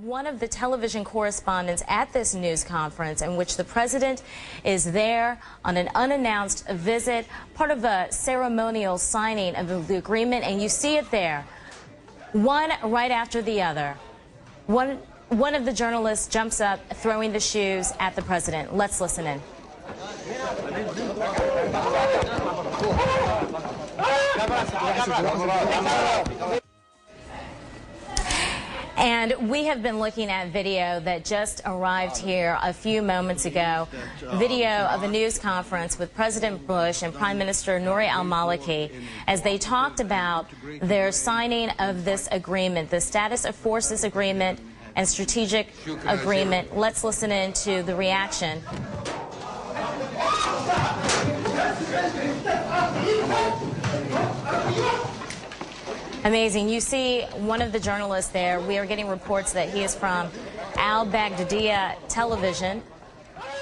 One of the television correspondents at this news conference in which the president is there on an unannounced visit, part of a ceremonial signing of the agreement, and you see it there, one right after the other. One of the journalists jumps up, throwing the shoes at the president. Let's listen in. And we have been looking at video that just arrived here a few moments ago, video of a news conference with President Bush and Prime Minister Nouri al-Maliki as they talked about their signing of this agreement, the Status of Forces Agreement and Strategic Agreement. Let's listen in to the reaction. Amazing. You see one of the journalists there. We are getting reports that he is from al-Baghdadiya television.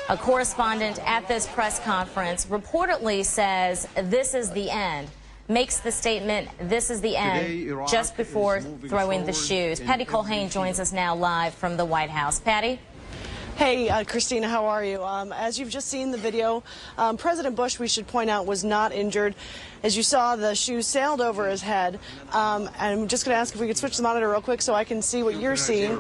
A correspondent at this press conference reportedly says this is the end, makes the statement, this is the end, just before throwing the shoes. Patty Colhane joins us now live from the White House. Patty? Hey, Christina, how are you? As you've just seen the video, President Bush, we should point out, was not injured. As you saw, the shoes sailed over his head. And I'm just going to ask if we could switch the monitor real quick so I can see what you're seeing.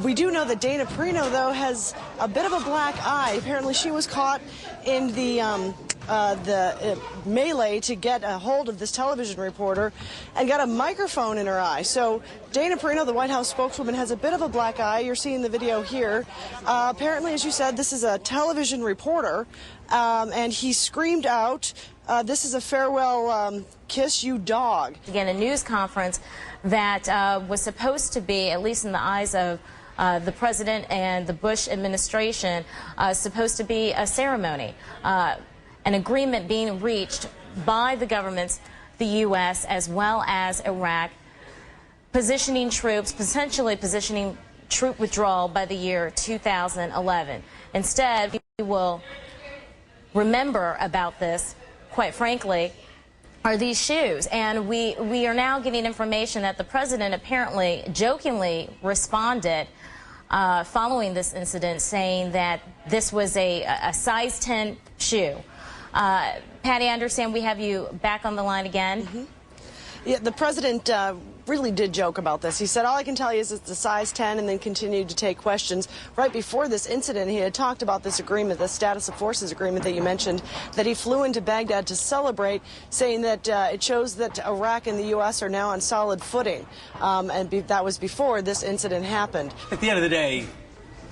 We do know that Dana Perino, though, has a bit of a black eye. Apparently, she was caught in the melee to get a hold of this television reporter and got a microphone in her eye. So Dana Perino, the White House spokeswoman, has a bit of a black eye. You're seeing the video here. Apparently, as you said, this is a television reporter, and he screamed out, "This is a farewell kiss, you dog." Again, a news conference that was supposed to be, at least in the eyes of the president and the Bush administration, supposed to be a ceremony. An agreement being reached by the governments, the U.S. as well as Iraq, positioning troops, potentially positioning troop withdrawal by the year 2011. Instead, we will remember about this, quite frankly, are these shoes. And we are now getting information that the president apparently jokingly responded following this incident, saying that this was a size 10 shoe. Patty, I understand we have you back on the line again. Mm-hmm. Yeah, the president really did joke about this. He said, all I can tell you is it's a size 10, and then continued to take questions. Right before this incident, he had talked about this agreement, the Status of Forces Agreement that you mentioned, that he flew into Baghdad to celebrate, saying that it shows that Iraq and the U.S. are now on solid footing. That was before this incident happened. At the end of the day,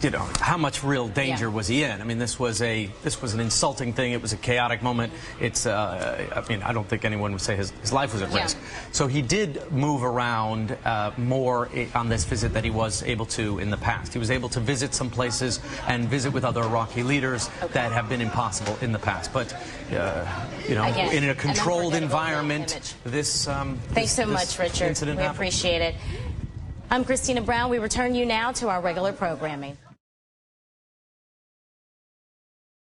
you know, how much real danger was he in? I mean, this was an insulting thing. It was a chaotic moment. It's I mean, I don't think anyone would say his life was at risk. So he did move around more on this visit than he was able to in the past. He was able to visit some places and visit with other Iraqi leaders that have been impossible in the past. But you know, in a controlled environment, this thanks so much, Richard. We appreciate it. I'm Christina Brown. We return you now to our regular programming.